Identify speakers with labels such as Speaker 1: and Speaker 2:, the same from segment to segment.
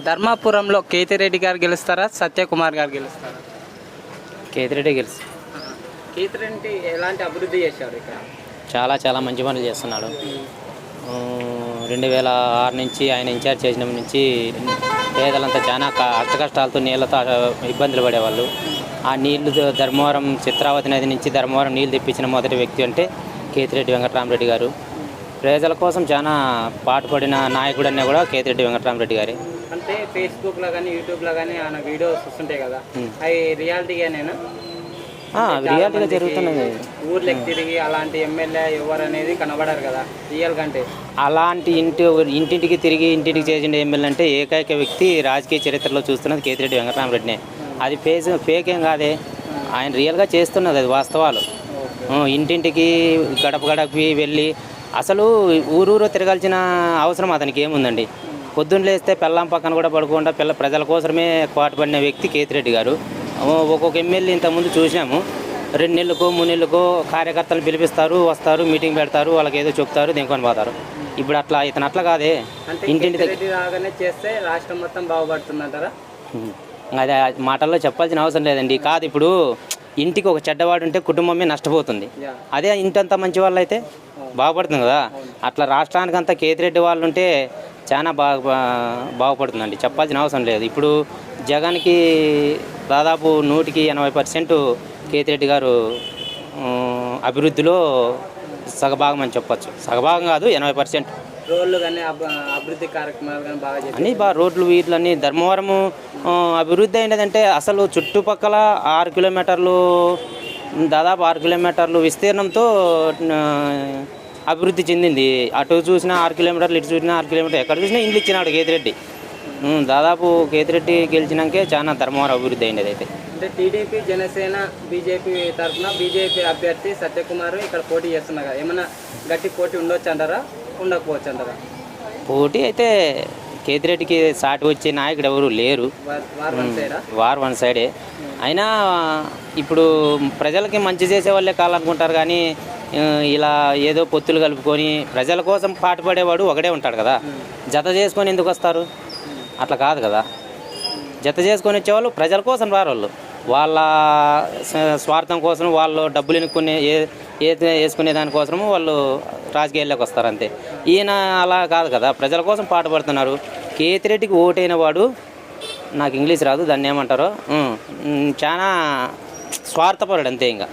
Speaker 1: ధర్మాపురంలో కేతిరెడ్డి గారు గెలుస్తారా, సత్యకుమార్ గారు గెలుస్తారా?
Speaker 2: కేతిరెడ్డి గెలుసు
Speaker 1: కేతిరెడ్డి ఎలాంటి అభివృద్ధి చేశారు ఇక్కడ?
Speaker 2: చాలా మంచి పనులు చేస్తున్నాడు. 2006 నుంచి ఆయన ఇన్ఛార్జ్ చేసిన నుంచి పేదలంతా చాలా అష్టకష్టాలతో నీళ్ళతో ఇబ్బందులు పడేవాళ్ళు. ఆ నీళ్లు ధర్మవరం చిత్రావతి నది నుంచి ధర్మవరం నీళ్ళు తెప్పించిన మొదటి వ్యక్తి అంటే కేతిరెడ్డి వెంకటరామరెడ్డి గారు. ప్రజల కోసం చాలా పాటుపడిన నాయకుడు అన్నీ కూడా కేతిరెడ్డి వెంకటరామరెడ్డి గారే.
Speaker 1: అంటే ఫేస్బుక్లో కానీ యూట్యూబ్లో కానీ ఆయన వీడియోస్ వస్తుంటాయి కదా, అవి రియాలిటీగా నేను
Speaker 2: రియాలిటీగా జరుగుతున్నది.
Speaker 1: ఊర్లోకి తిరిగి అలాంటి ఎమ్మెల్యే ఎవరు అనేది కనబడారు కదా రియల్ కంటే.
Speaker 2: అలాంటి ఇంటింటికి తిరిగి ఇంటింటికి చేసిన ఎమ్మెల్యే అంటే ఏకైక వ్యక్తి రాజకీయ చరిత్రలో చూస్తున్నది కేతిరెడ్డి వెంకటరామరెడ్డినే. అది ఫేక్ ఏం కాదే, ఆయన రియల్గా చేస్తున్నది, అది వాస్తవాలు. ఇంటింటికి గడప గడపకి వెళ్ళి అసలు ఊరూరు తిరగాల్సిన అవసరం అతనికి ఏముందండి. పొద్దున్న లేస్తే పెళ్ళాం పక్కన కూడా పడకుండా ప్రజల కోసమే పాటుపడిన వ్యక్తి కేతిరెడ్డి గారు. ఒక్కొక్క ఎమ్మెల్యే ఇంతకుముందు చూసినాము, 2 నెలలకో 3 నెలలకో కార్యకర్తలు పిలిపిస్తారు, వస్తారు, మీటింగ్ పెడతారు, వాళ్ళకి ఏదో చెప్తారు, దేనికొని పోతారు. ఇప్పుడు ఇతను అట్లా కాదే.
Speaker 1: ఇంటింటి రాగానే చేస్తే రాష్ట్రం మొత్తం బాగుపడుతుందంటారా?
Speaker 2: అది మాటల్లో చెప్పాల్సిన అవసరం లేదండి. కాదు, ఇప్పుడు ఇంటికి ఒక చెడ్డవాడు ఉంటే కుటుంబమే నష్టపోతుంది. అదే ఇంటంతా మంచి వాళ్ళు అయితే బాగుపడుతుంది కదా. అట్లా రాష్ట్రానికి అంతా కేతిరెడ్డి వాళ్ళు ఉంటే చాలా బాగుపడుతుందండి, చెప్పాల్సిన అవసరం లేదు. ఇప్పుడు జగన్కి దాదాపు 100% కేతిరెడ్డి గారు అభివృద్ధిలో సగభాగం అని చెప్పచ్చు. సగభాగం కాదు, 80%.
Speaker 1: రోడ్లు కానీ అభివృద్ధి కార్యక్రమాలు కానీ
Speaker 2: బాగా రోడ్లు వీటిలన్నీ ధర్మవరము అభివృద్ధి అయినదంటే అసలు చుట్టుపక్కల 6 కిలోమీటర్లు, దాదాపు 6 కిలోమీటర్లు విస్తీర్ణంతో అభివృద్ధి చెందింది. అటు చూసినా 6 కిలోమీటర్లు, ఇటు చూసినా 6 కిలోమీటర్లు, ఎక్కడ చూసినా ఇండ్లు ఇచ్చినాడు కేతిరెడ్డి. దాదాపు కేతిరెడ్డి గెలిచినాకే చాలా ధర్మవరం అభివృద్ధి అయింది. అయితే
Speaker 1: అంటే టీడీపీ, జనసేన, బీజేపీ తరఫున బీజేపీ అభ్యర్థి సత్యకుమార్ ఇక్కడ పోటీ చేస్తున్నారు కదా, ఏమన్నా గట్టి పోటీ ఉండొచ్చు అంటారా, ఉండకపోవచ్చు అంటారా?
Speaker 2: పోటీ అయితే కేతిరెడ్డికి సాటి వచ్చే నాయకుడు ఎవరు లేరు. వార్ వన్ సైడే. అయినా ఇప్పుడు ప్రజలకి మంచి చేసే వాళ్ళే కావాలనుకుంటారు కానీ ఇలా ఏదో పొత్తులు కలుపుకొని ప్రజల కోసం పాటుపడేవాడు ఒకడే ఉంటాడు కదా. జత చేసుకొని ఎందుకు వస్తారు? అట్లా కాదు కదా. జత చేసుకొని వచ్చేవాళ్ళు ప్రజల కోసం రారు. వాళ్ళ స్వార్థం కోసం, వాళ్ళు డబ్బులు ఎన్నుకునే వేసుకునే దానికోసము వాళ్ళు రాజకీయాల్లోకి వస్తారు అంతే. ఈయన అలా కాదు కదా, ప్రజల కోసం పాటుపడుతున్నారు. కేతిరెడ్డికి ఓటైన వాడు, నాకు ఇంగ్లీష్ రాదు, దాన్ని ఏమంటారో, చాలా స్వార్థపరుడు అంతే. ఇంకా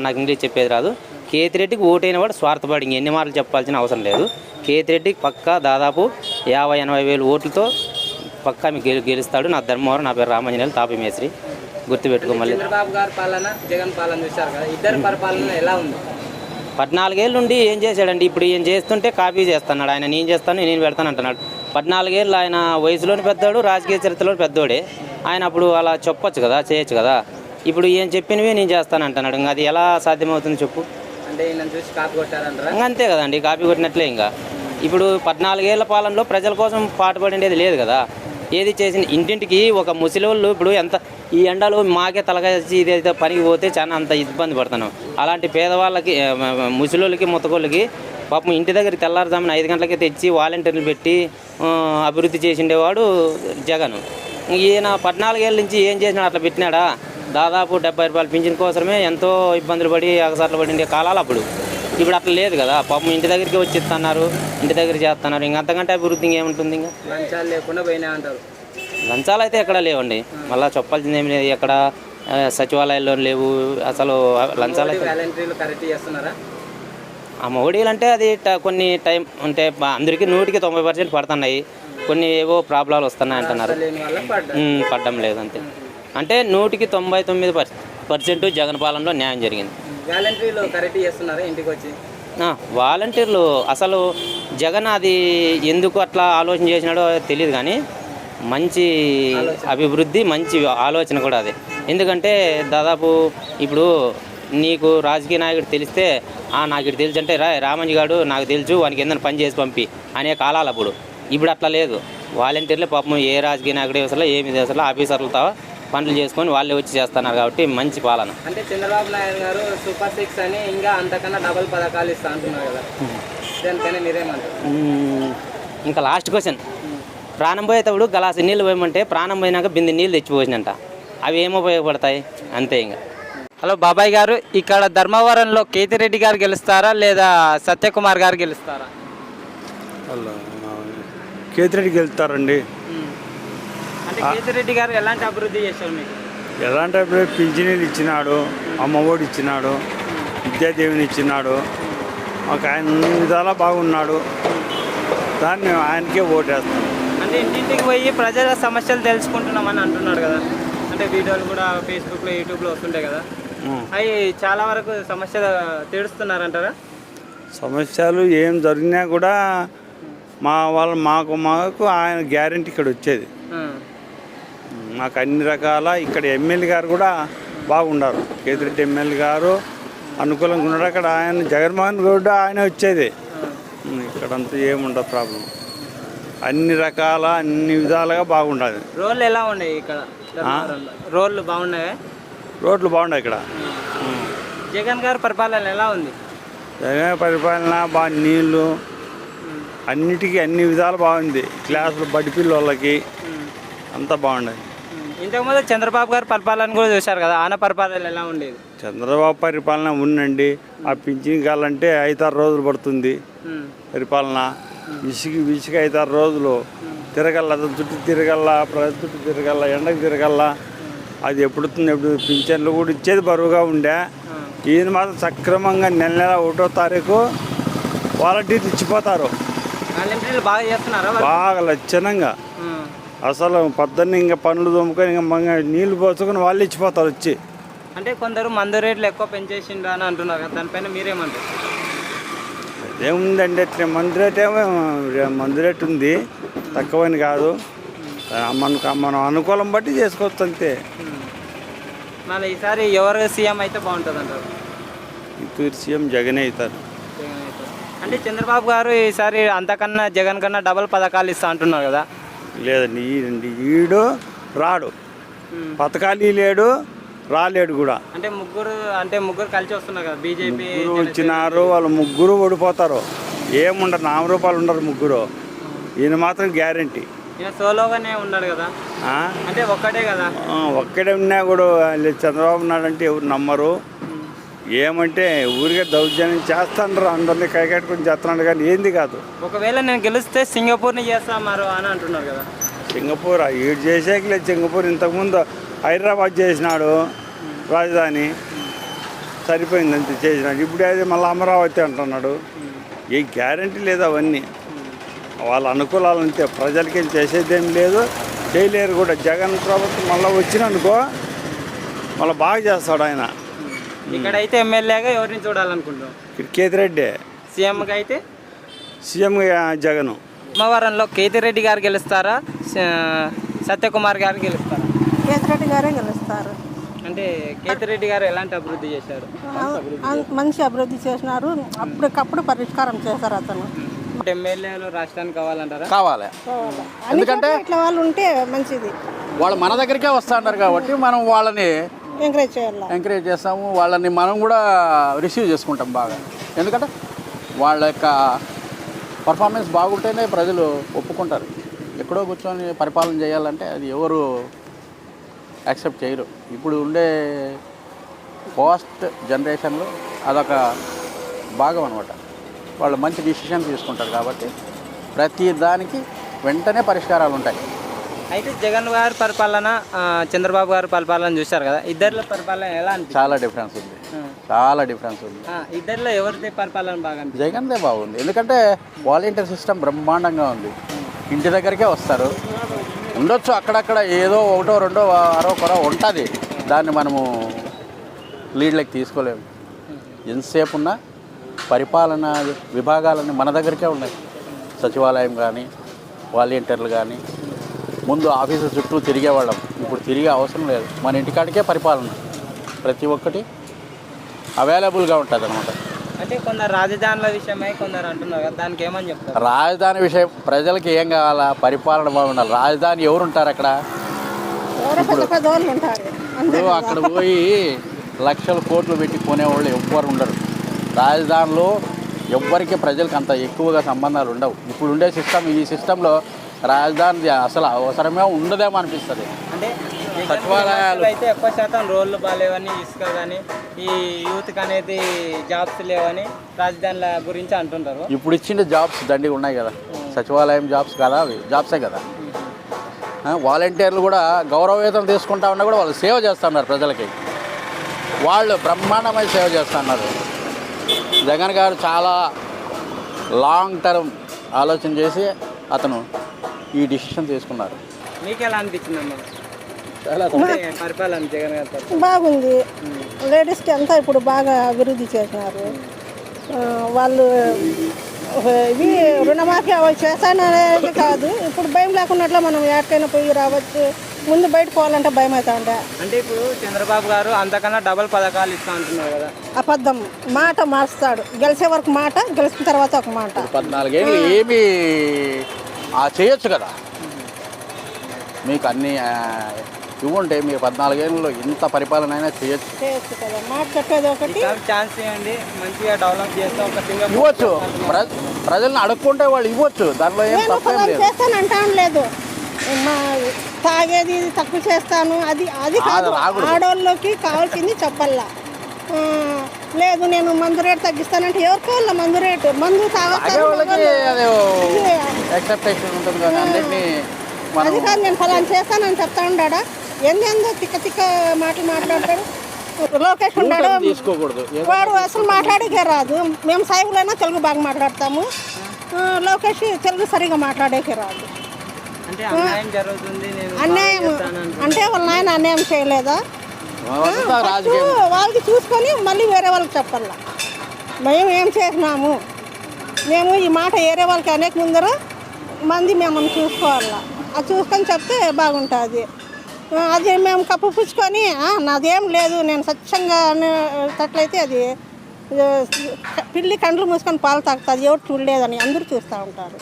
Speaker 2: నాకు ఇంగ్లీష్ చెప్పేది రాదు. కేతిరెడ్డికి ఓటైన వాడు స్వార్థపడి, ఇంకెన్ని మార్లు చెప్పాల్సిన అవసరం లేదు. కేతిరెడ్డికి పక్కా దాదాపు 50-80 వేలు ఓట్లతో పక్కా మీకు గెలుస్తాడు. నా ధర్మవరం, నా పేరు రామాంజనేయులు, తాపి మేస్త్రి, గుర్తుపెట్టుకో. మళ్ళీ
Speaker 1: చంద్రబాబు గారి పాలన, జగన్ పాలన చూశారు కదా, ఇద్దరు పరిపాలన ఎలా ఉంది?
Speaker 2: 14 ఏళ్ళ నుండి ఏం చేశాడండి? ఇప్పుడు ఏం చేస్తుంటే కాపీ చేస్తున్నాడు. ఆయన నేను చేస్తాను, నేను పెడతాను అంటున్నాడు. 14 ఏళ్ళు ఆయన వయసులోని పెద్దోడు, రాజకీయ చరిత్రలో పెద్దోడే. ఆయన అప్పుడు అలా చెప్పొచ్చు కదా, చేయొచ్చు కదా. ఇప్పుడు ఏం చెప్పినవి నేను చేస్తాను అంటున్నాడు. ఇంకా అది ఎలా సాధ్యమవుతుంది చెప్పు?
Speaker 1: అంటే ఈయన చూసి కాపీ కొట్టారంటారా?
Speaker 2: ఇంకా అంతే కదండి, కాపీ కొట్టినట్లే. ఇంకా ఇప్పుడు 14 ఏళ్ల పాలనలో ప్రజల కోసం పాటుపడేది లేదు కదా. ఏది చేసిన ఇంటింటికి ఒక ముసలివాళ్ళు ఇప్పుడు ఎంత ఈ ఎండలు మాకే తలకాసి ఇదైతే పనికి పోతే చాలా అంత ఇబ్బంది పడుతున్నాం. అలాంటి పేదవాళ్ళకి, ముసలిళ్ళకి, ముత్తకోళ్ళకి పాపం ఇంటి దగ్గర తెల్లారుజామున 5 గంటలకే తెచ్చి వాలంటీర్లు పెట్టి అభివృద్ధి చేసిండేవాడు జగన్. ఈయన 14 ఏళ్ళ నుంచి ఏం చేసినాడు? అట్లా పెట్టినాడా? దాదాపు 70 రూపాయలు పింఛన్ కోసమే ఎంతో ఇబ్బందులు పడి అగసాట్లు పడిండే కాలాలు అప్పుడు. ఇప్పుడు అట్లా లేదు కదా. పాపం ఇంటి దగ్గరికి వచ్చి ఇస్తున్నారు, ఇంటి దగ్గర చేస్తున్నారు. ఇంకంతకంటే అభివృద్ధి ఇంకేముంటుంది? ఇంకా
Speaker 1: లంచాలు లేకుండా పోయినా అంటారు.
Speaker 2: లంచాలు అయితే ఎక్కడా లేవండి. మళ్ళీ చెప్పాల్సింది ఏమి లేదు. ఎక్కడ సచివాలయాల్లో లేవు అసలు లంచాలు.
Speaker 1: కరెక్ట్ చేస్తున్నారా?
Speaker 2: ఆ మోడీలు అంటే అది కొన్ని టైం అంటే అందరికీ 100% పడుతున్నాయి. కొన్ని ఏవో ప్రాబ్లాలు వస్తున్నాయి అంటున్నారు, పడ్డం లేదు అంతే. అంటే 199% జగన్ పాలనలో న్యాయం జరిగింది.
Speaker 1: వాలంటీర్లు కరెక్ట్ చేస్తున్నారా ఇంటికి వచ్చి?
Speaker 2: వాలంటీర్లు అసలు జగన్ అది ఎందుకు అట్లా ఆలోచన చేసినాడో తెలియదు కానీ మంచి అభివృద్ధి, మంచి ఆలోచన కూడా అది. ఎందుకంటే దాదాపు ఇప్పుడు నీకు రాజకీయ నాయకుడు తెలిస్తే నాకు ఇటు తెలుసు అంటే రామంజి గారు నాకు తెలుసు, వానికి ఏదైనా పని చేసి పంపి అనే కాలాలు అప్పుడు. ఇప్పుడు అట్లా లేదు. వాలంటీర్లే పాపం ఏ రాజకీయ నాయకుడు అసలు ఏమి అసలు ఆఫీసర్లతో పనులు చేసుకొని వాళ్ళే వచ్చి చేస్తున్నారు కాబట్టి మంచి పాలన.
Speaker 1: అంటే చంద్రబాబు నాయుడు గారు సూపర్ 6 అని ఇంకా అంతకన్నా డబల్ పథకాలు ఇస్తా అంటున్నారు కదా, దానికైనా మీరేమంటారు?
Speaker 2: ఇంకా లాస్ట్ క్వశ్చన్, ప్రాణం పోయేటప్పుడు గలాసు నీళ్ళు పోయమంటే ప్రాణం పోయినాక బిందె నీళ్ళు తెచ్చిపోసినంట. అవి ఏమో ఉపయోగపడతాయి అంతే ఇంకా.
Speaker 1: హలో బాబాయ్ గారు, ఇక్కడ ధర్మవరంలో కేతిరెడ్డి గారు గెలుస్తారా లేదా సత్యకుమార్ గారు గెలుస్తారా?
Speaker 3: అలా కేతిరెడ్డికి వెళ్తారండి.
Speaker 1: అంటే కేతిరెడ్డి గారు ఎలాంటి అభివృద్ధి చేశారు మీకు?
Speaker 3: ఎలాంటి పింఛనీలు ఇచ్చినాడు, అమ్మఒడి ఇచ్చినాడు, విద్యాదేవిని ఇచ్చినాడు. మాకు ఆయన అన్ని విధాలా బాగున్నాడు. దాన్ని మేము ఆయనకే ఓటేస్తాం.
Speaker 1: అంటే ఇంటింటికి పోయి ప్రజల సమస్యలు తెలుసుకుంటున్నామని అంటున్నాడు కదా, అంటే వీడియోలు కూడా ఫేస్బుక్లో యూట్యూబ్లో వస్తుంటాయి కదా, అవి చాలా వరకు సమస్య తీరుస్తున్నారంటారా?
Speaker 3: సమస్యలు ఏం జరిగినా కూడా మాకు ఆయన గ్యారెంటీ ఇక్కడ వచ్చేది. మాకు అన్ని రకాల ఇక్కడ ఎమ్మెల్యే గారు కూడా బాగున్నారు. కేతిరెడ్డి ఎమ్మెల్యే గారు అనుకూలంగా ఉన్నాడు. అక్కడ ఆయన జగన్మోహన్ కూడా ఆయన వచ్చేది. ఇక్కడంతా ఏముండదు ప్రాబ్లం. అన్ని రకాల అన్ని విధాలుగా బాగుండదు.
Speaker 1: రోడ్లు ఎలా ఉన్నాయి ఇక్కడ? రోడ్లు బాగున్నాయి.
Speaker 3: రోడ్లు బాగున్నాయి ఇక్కడ.
Speaker 1: జగన్ గారి పరిపాలన ఎలా ఉంది?
Speaker 3: జగన్ పరిపాలన బాగా, నీళ్ళు అన్నిటికీ అన్ని విధాలు బాగుంది. క్లాసులు బడి పిల్లలకి అంతా బాగుండేది.
Speaker 1: ఇంతకుముందు చంద్రబాబు గారి పరిపాలన కూడా చూశారు కదా, ఆయన పరిపాలన ఎలా ఉండేది?
Speaker 3: చంద్రబాబు పరిపాలన ఉండండి. ఆ పింఛన్ కావాలంటే 5-6 రోజులు పడుతుంది పరిపాలన. విసిగి 5-6 రోజులు తిరగల్ల, చుట్టూ తిరగల్ల, ప్రజల చుట్టూ తిరగల్ల, ఎండకు తిరగల్ల. అది ఎప్పుడు పింఛన్లు కూడా ఇచ్చేది బరువుగా ఉండే. ఈయన మాత్రం సక్రమంగా నెల 1వ తారీఖు వాలంటీర్లు ఇచ్చిపోతారు.
Speaker 1: బాగా చేస్తున్నారా?
Speaker 3: బాగా లక్షణంగా. అసలు పొద్దున్న ఇంకా పనులు తోముకొని ఇంకా నీళ్లు పోసుకొని వాళ్ళు ఇచ్చిపోతారు వచ్చి.
Speaker 1: అంటే కొందరు మందు రేట్లు ఎక్కువ పెంచేసిండ్రు అని అంటున్నారు కదా, దానిపైన మీరేమంటారు?
Speaker 3: అదేముందండి, అట్లా మందు రేట్ ఏమో మందు రేట్ ఉంది, తక్కువని కాదు. మనం అనుకూలం బట్టి చేసుకోవచ్చు అంతే.
Speaker 1: మళ్ళీ ఈసారి ఎవరు సీఎం అయితే బాగుంటుంది అంటారు?
Speaker 3: ఇప్పుడు సీఎం జగనే అవుతారు.
Speaker 1: అంటే చంద్రబాబు గారు ఈసారి అంతకన్నా జగన్ కన్నా డబల్ పథకాలు ఇస్తా అంటున్నారు కదా?
Speaker 3: లేదండి, ఈడు రాడు. పథకాలు లేడు, రాలేడు కూడా.
Speaker 1: అంటే ముగ్గురు కలిసి వస్తున్నారు కదా, బీజేపీ
Speaker 3: వచ్చినారు. వాళ్ళు ముగ్గురు ఓడిపోతారు. ఏముండరు, నామరూపాలు ఉండరు ముగ్గురు. ఈయన మాత్రం గ్యారంటీ.
Speaker 1: ఈయన సోలోగానే ఉన్నాడు కదా, అంటే ఒక్కటే కదా.
Speaker 3: ఒక్కడే ఉన్నా కూడా చంద్రబాబు నాయుడు అంటే ఎవరు నమ్మరు. ఏమంటే ఊరికే దౌర్జన్యం చేస్తాండ్రు, అందరినీ కైకట్టుకుని చేస్తున్నాడు కానీ ఏంది కాదు.
Speaker 1: ఒకవేళ నేను గెలిస్తే సింగపూర్ని చేస్తామారు అని అంటున్నారు కదా.
Speaker 3: సింగపూర్ ఈడు చేసేకలేదు. సింగపూర్ ఇంతకుముందు హైదరాబాద్ చేసినాడు రాజధాని, సరిపోయింది అంతే చేసినాడు. ఇప్పుడు అది మళ్ళీ అమరావతి అంటున్నాడు. ఏ గ్యారంటీ లేదు. అవన్నీ వాళ్ళ అనుకూలాలు అంతే. ప్రజలకేం చేసేదేం లేదు, చేయలేరు కూడా. జగన్ ప్రభుత్వం మళ్ళీ వచ్చిననుకో మళ్ళీ బాగా చేస్తాడు ఆయన.
Speaker 1: ఇక్కడైతే ఎమ్మెల్యేగా ఎవరిని చూడాలనుకుంటాం?
Speaker 3: కేతిరెడ్డి.
Speaker 1: సీఎంగా అయితే
Speaker 3: సీఎం జగన్.
Speaker 4: ధర్మవరంలో కేతిరెడ్డి గారు గెలుస్తారా, సత్యకుమార్ గారు గెలుస్తారా?
Speaker 5: కేతిరెడ్డి గారే గెలుస్తారు.
Speaker 1: అంటే కేతిరెడ్డి గారు ఎలాంటి అభివృద్ధి చేశారు?
Speaker 5: మంచి అభివృద్ధి చేసినారు. అప్పటికప్పుడు పరిష్కారం చేశారు అతను.
Speaker 1: ఎమ్మెల్యేలు రాష్ట్రానికి కావాలంటారా?
Speaker 6: కావాలి. ఎందుకంటే
Speaker 5: ఇట్లా వాళ్ళు ఉంటే మంచిది.
Speaker 6: వాళ్ళు మన దగ్గరికే వస్తున్నారు కాబట్టి మనం వాళ్ళని ఎంకరేజ్ చేస్తాము. వాళ్ళని మనం కూడా రిసీవ్ చేసుకుంటాం బాగా. ఎందుకంటే వాళ్ళ యొక్క పర్ఫార్మెన్స్ బాగుంటేనే ప్రజలు ఒప్పుకుంటారు. ఎక్కడో కూర్చొని పరిపాలన చేయాలంటే అది ఎవరు యాక్సెప్ట్ చేయరు. ఇప్పుడు ఉండే ఫాస్ట్ జనరేషన్లో అదొక భాగం అనమాట. వాళ్ళు మంచి డిసిషన్ తీసుకుంటారు కాబట్టి ప్రతి దానికి వెంటనే పరిష్కారాలు ఉంటాయి.
Speaker 1: అయితే జగన్ గారి పరిపాలన, చంద్రబాబు గారి పరిపాలన చూశారు కదా, ఇద్దరిలో పరిపాలన ఎలా అనిపిస్తుంది?
Speaker 6: చాలా డిఫరెన్స్ ఉంది. చాలా డిఫరెన్స్ ఉంది.
Speaker 1: ఇద్దరిలో ఎవరిది పరిపాలన బాగా అనిపిస్తుంది?
Speaker 6: జగన్దే బాగుంది. ఎందుకంటే వాలంటీర్ సిస్టమ్ బ్రహ్మాండంగా ఉంది. ఇంటి దగ్గరికే వస్తారు. ఉండొచ్చు అక్కడక్కడ ఏదో ఒకటో రెండో అరో కొరో ఉంటుంది. దాన్ని మనము లీడ్లకి తీసుకోలేము. ఎంతసేపు ఉన్నా పరిపాలన విభాగాలన్నీ మన దగ్గరికే ఉన్నాయి. సచివాలయం కానీ, వాలంటీర్లు కానీ. ముందు ఆఫీసు చుట్టూ తిరిగేవాళ్ళం, ఇప్పుడు తిరిగే అవసరం లేదు. మన ఇంటికాడికే పరిపాలన ప్రతి ఒక్కటి అవైలబుల్గా ఉంటుంది అనమాట.
Speaker 1: అంటే కొందరు రాజధానుల విషయమై కొందరు అంటున్నారు కదా, దానికి ఏమని చెప్తారు?
Speaker 6: రాజధాని విషయం ప్రజలకి ఏం కావాలా? పరిపాలన బాగుండాలి. రాజధాని ఎవరు ఉంటారు అక్కడ? ఇప్పుడు అక్కడ పోయి లక్షల కోట్లు పెట్టి కొనేవాళ్ళు ఎవ్వరు ఉండరు. రాజధానిలో ఎవ్వరికి ప్రజలకు అంత ఎక్కువగా సంబంధాలు ఉండవు. ఇప్పుడు ఉండే సిస్టమ్, ఈ సిస్టంలో రాజధాని అసలు అవసరమే ఉండదేమో అనిపిస్తుంది.
Speaker 1: అంటే
Speaker 6: సచివాలయాలు
Speaker 1: అయితే ఎక్కువ శాతం రోడ్లు బాగాలేవని, ఇసుక కానీ ఈ యూత్కి అనేది జాబ్స్ లేవని రాజధానుల గురించి అంటుంటారు.
Speaker 6: ఇప్పుడు ఇచ్చిన జాబ్స్ దండిగా ఉన్నాయి కదా, సచివాలయం జాబ్స్ కదా, అవి జాబ్సే కదా. వాలంటీర్లు కూడా గౌరవవేతనం తీసుకుంటా ఉన్నా కూడా వాళ్ళు సేవ చేస్తున్నారు ప్రజలకి, వాళ్ళు బ్రహ్మాండమైన సేవ చేస్తున్నారు. జగన్ గారు చాలా లాంగ్ టర్మ్ ఆలోచన చేసి అతను ఈ డిసిషన్ తీసుకున్నారు.
Speaker 1: మీకు ఎలా అనిపించింది అమ్మ పరిపాలన జగన్ గారు?
Speaker 5: బాగుంది. లేడీస్కి అంతా ఇప్పుడు బాగా అభివృద్ధి చేసినారు. వాళ్ళు ఇవి రుణమాఫీ అవి చేస్తాననేది కాదు, ఇప్పుడు భయం లేకున్నట్లు మనం ఎక్కడికైనా పోయి రావచ్చు. ముందు బయట పోవాలంటే భయం అవుతా ఉండే.
Speaker 1: అంటే ఇప్పుడు చంద్రబాబు గారు అంతకన్నా డబల్ పథకాలు ఇస్తా అంటున్నారు కదా.
Speaker 5: అబద్ధం, మాట మార్చుతాడు. గెలిచే వరకు మాట, గెలిచిన తర్వాత ఒక మాట.
Speaker 6: 14 ఏళ్ళు ఏమి చేయొచ్చు కదా, మీకు అన్ని ఇవ్వంటే మీరు 14 ఏళ్ళలో ఇంత పరిపాలన అయినా చేయొచ్చు
Speaker 5: కదా. మాట చెప్పేది ఒకటి,
Speaker 1: ఛాన్స్ ఇవ్వండి, మంచిగా డెవలప్ చేస్తే ఒక సింగల్
Speaker 6: ఇవ్వచ్చు. ప్రజల్ని అడుక్కుంటే వాళ్ళు ఇవ్వచ్చు, దాంట్లో ఏం తప్పేం లేదు.
Speaker 5: చేస్తాను అంటాను లేదు, మా తాగేది తక్కువ చేస్తాను అది అది కాదు. ఆడోళ్ళకి కావాల్సింది చెప్పల్లా. లేదు నేను మందు రేటు తగ్గిస్తానంటే ఎవరికి వాళ్ళ మందు రేటు, మందు అది కాదు. నేను ఫలానా చేస్తానని చెప్తా ఉన్నాడా, ఎందెందో తిక్క తిక్క మాటలు మాట్లాడతాడు. లోకేష్ ఉన్నాడు, వాడు అసలు మాట్లాడేకే రాదు. మేము సాయిబులైనా తెలుగు బాగా మాట్లాడతాము, లోకేష్ తెలుగు సరిగా మాట్లాడేకే రాదు. అన్యాయం అంటే వాళ్ళ నాయన అన్యాయం చేయలేదా, వాళ్ళకి చూసుకొని మళ్ళీ వేరే వాళ్ళకి చెప్పాలా. మేము ఏం చేసినాము, మేము ఈ మాట వేరే వాళ్ళకి అనేక ముందర మంది మేము చూసుకోవాలా. అది చూసుకొని చెప్తే బాగుంటుంది. అది మేము కప్పు పుచ్చుకొని నాదేం లేదు నేను స్వచ్ఛంగా అనేటట్లయితే అది పిల్లి కండ్లు మూసుకొని పాలు తాగుతుంది, ఎవరు చూడలేదని అందరూ చూస్తూ ఉంటారు.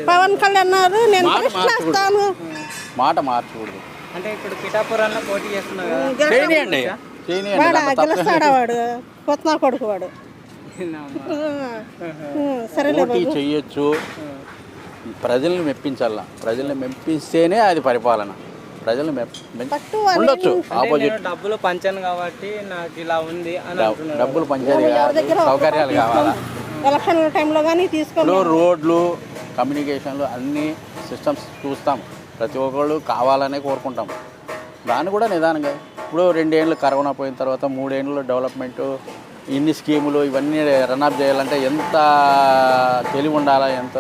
Speaker 5: పవన్ కళ్యాణ్ అన్నారు నేను ప్రశ్నిస్తాను,
Speaker 6: మాట మార్చకూడదు.
Speaker 1: అంటే ఇప్పుడు పిఠాపురంలో పోటీ చేస్తున్నారు,
Speaker 5: గెలుస్తాడా వాడు, కొత్త కొడుకు వాడు. సరేలే
Speaker 6: చెయ్యొచ్చు, ప్రజల్ని మెప్పించాల, ప్రజల్ని మెప్పిస్తేనే అది పరిపాలన. ప్రజల్ని ఉండొచ్చు ఆపోజిట్.
Speaker 1: డబ్బులు పంచాను కాబట్టి నాకు ఇలా ఉంది అని
Speaker 6: డబ్బులు పంచేది కాదు, సౌకర్యాలు కావాలా.
Speaker 5: ఎలక్షన్ టైంలో కానీ తీసుకోవాలి.
Speaker 6: రోడ్లు, కమ్యూనికేషన్లు అన్ని సిస్టమ్స్ చూస్తాం, ప్రతి ఒక్కళ్ళు కావాలనే కోరుకుంటాం. దాన్ని కూడా నిదానంగా ఇప్పుడు 2 ఏళ్ళు కరోనా పోయిన తర్వాత 3 ఏళ్ళు డెవలప్మెంటు, ఇన్ని స్కీములు ఇవన్నీ రన్అప్ చేయాలంటే ఎంత తెలివి ఉండాలా, ఎంత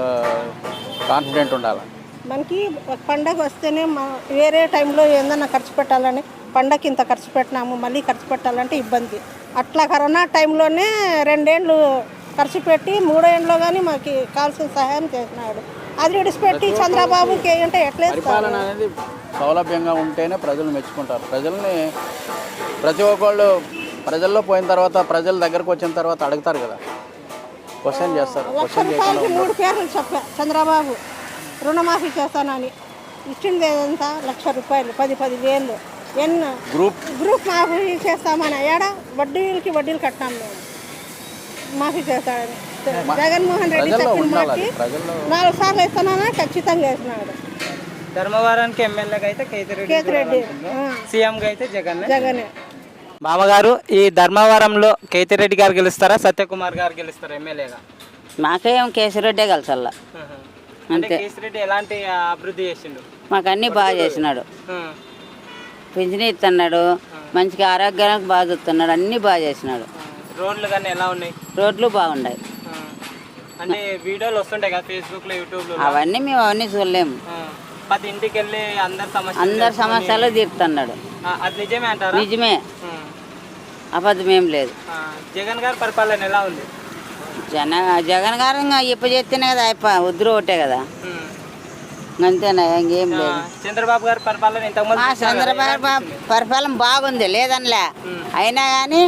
Speaker 6: కాన్ఫిడెంట్ ఉండాలా.
Speaker 5: మనకి పండగ వస్తేనే వేరే టైంలో ఏదన్నా ఖర్చు పెట్టాలని, పండగకి ఇంత ఖర్చు పెట్టినాము మళ్ళీ ఖర్చు పెట్టాలంటే ఇబ్బంది. అట్లా కరోనా టైంలోనే 2 ఏళ్ళు ఖర్చు పెట్టి 3 ఏళ్ళలో కానీ మాకు కావాల్సిన సహాయం చేసినాడు. అది విడిచిపెట్టి చంద్రబాబుకి అంటే ఎట్లా
Speaker 6: పరిపాలన అనేది సౌలభ్యంగా ఉంటేనే ప్రజలు మెచ్చుకుంటారు. ప్రజల్ని ప్రతి ఒక్కళ్ళు ప్రజల్లో పోయిన తర్వాత, ప్రజల దగ్గరకు వచ్చిన తర్వాత అడుగుతారు కదా, క్వశ్చన్ చేస్తారు.
Speaker 5: 3 పేర్లు చెప్పా చంద్రబాబు రుణమాఫీ చేస్తానని, ఇచ్చింది ఏదంతా 1,00,000 రూపాయలు, 10,000 ఎన్నో గ్రూప్ మాఫీ చేస్తామని ఏడా వడ్డీలకి వడ్డీలు కట్టాము మేము, మాఫీ చేస్తాడని. జగన్మోహన్ రెడ్డి చెప్పిన మాటకి 4 సార్లు ఇస్తున్నానా ఖచ్చితంగా వేసినాడు.
Speaker 1: ధర్మవరానికి ఎమ్మెల్యేగా అయితే
Speaker 5: కేతిరెడ్డి,
Speaker 1: సీఎంగా అయితే
Speaker 5: జగనే.
Speaker 1: బామ్మగారు, ఈ ధర్మవరంలో కేతిరెడ్డి గారు గెలుస్తారా, సత్యకుమార్ గారు గెలుస్తారా ఎమ్మెల్యేగా?
Speaker 7: మాకేం కేసిరెడ్డే కలిసల్లా.
Speaker 1: అంటే కేసిరెడ్డి ఎలాంటి అభివృద్ధి చేసిండు?
Speaker 7: మాకు అన్నీ బాగా చేసినాడు, పింఛన్ ఇస్తున్నాడు, మంచిగా ఆరోగ్యానికి బాగా చూస్తున్నాడు, అన్నీ బాగా చేసినాడు.
Speaker 1: రోడ్లు కానీ ఎలా ఉన్నాయి?
Speaker 7: రోడ్లు బాగున్నాయి.
Speaker 1: అంటే వీడియోలు వస్తుంటాయి కదా ఫేస్బుక్లో, యూట్యూబ్లో,
Speaker 7: అవన్నీ మేము అవన్నీ చూడలేము.
Speaker 1: ప్రతి ఇంటికి వెళ్ళి
Speaker 7: అందరి సమస్యలు తీరుతున్నాడు.
Speaker 1: అది నిజమే అంటారా?
Speaker 7: నిజమే, అబద్ధమేం లేదు.
Speaker 1: జగన్ గారి పరిపాలన ఎలా ఉంది?
Speaker 7: జగన్ గారు ఇప్ప చేస్తేనే కదా అయిపో ఉద్దురు ఒకటే కదా, అంతేనా, ఇంకేం లేదు.
Speaker 1: చంద్రబాబు గారి పరిపాలన
Speaker 7: చంద్రబాబు పరిపాలన బాగుంది లేదనిలే, అయినా కానీ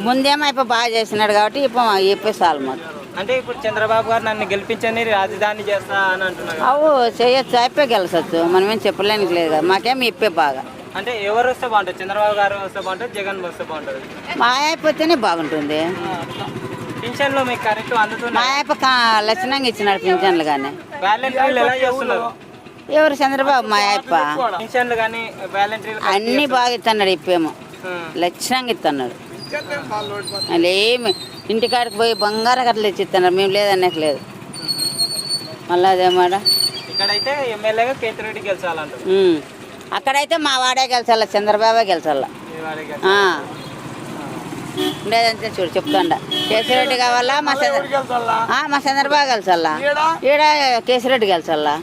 Speaker 7: ముందేమో అయిపో బాగా చేసినాడు కాబట్టి ఇప్పుడు చాలు మాకు.
Speaker 1: అంటే ఇప్పుడు చంద్రబాబు గారు నన్ను గెలిపించని రాజధాని చేస్తా అని అంటున్నారు.
Speaker 7: అవు చేయొచ్చు, అయిపోయి గెలిచొచ్చు, మనమేం చెప్పలేనికి లేదు కదా, మాకేమో ఇప్పే బాగా.
Speaker 1: అంటే ఎవరు వస్తే బాగుంటుంది? చంద్రబాబు గారు వస్తే బాగుంటుంది, జగన్ వస్తే బాగుంటుంది?
Speaker 7: మా అయిపోతేనే బాగుంటుంది.
Speaker 1: పింఛన్లు మీకు కరెక్ట్
Speaker 7: మా
Speaker 1: అందుతున్నాయి?
Speaker 7: అయ్యప్ప లక్షణంగా ఇచ్చినాడు పింఛన్లు కానీ.
Speaker 1: వాలంటీర్లు ఎలా చేస్తున్నారు?
Speaker 7: ఎవరు చంద్రబాబు మా అయ్యప్ప
Speaker 1: పింఛన్లు కానీ వాలంటీర్లు
Speaker 7: అన్నీ బాగా ఇస్తున్నాడు. ఇప్పేమో లక్షణంగా ఇస్తున్నాడు. వాళ్ళు ఏమి ఇంటికాడికి పోయి బంగారం కట్టలు ఇచ్చి ఇస్తున్నారు. మేము లేదన్నట్టు లేదు. మళ్ళీ అదేమాట
Speaker 1: ఇక్కడైతే ఎమ్మెల్యేగా కేతిరెడ్డి గెలిచాలంటారు.
Speaker 7: అక్కడైతే మా వాడే గెలిచాల, చంద్రబాబే గెలిచాల.
Speaker 1: మీ వాడే
Speaker 7: ఉండేదంతే చూడు చెప్తాండ. కేసిరెడ్డి కావాలా మా చంద్రబాబు గెలిచాలా, ఈడ కేసిరెడ్డి గెలిచాలా.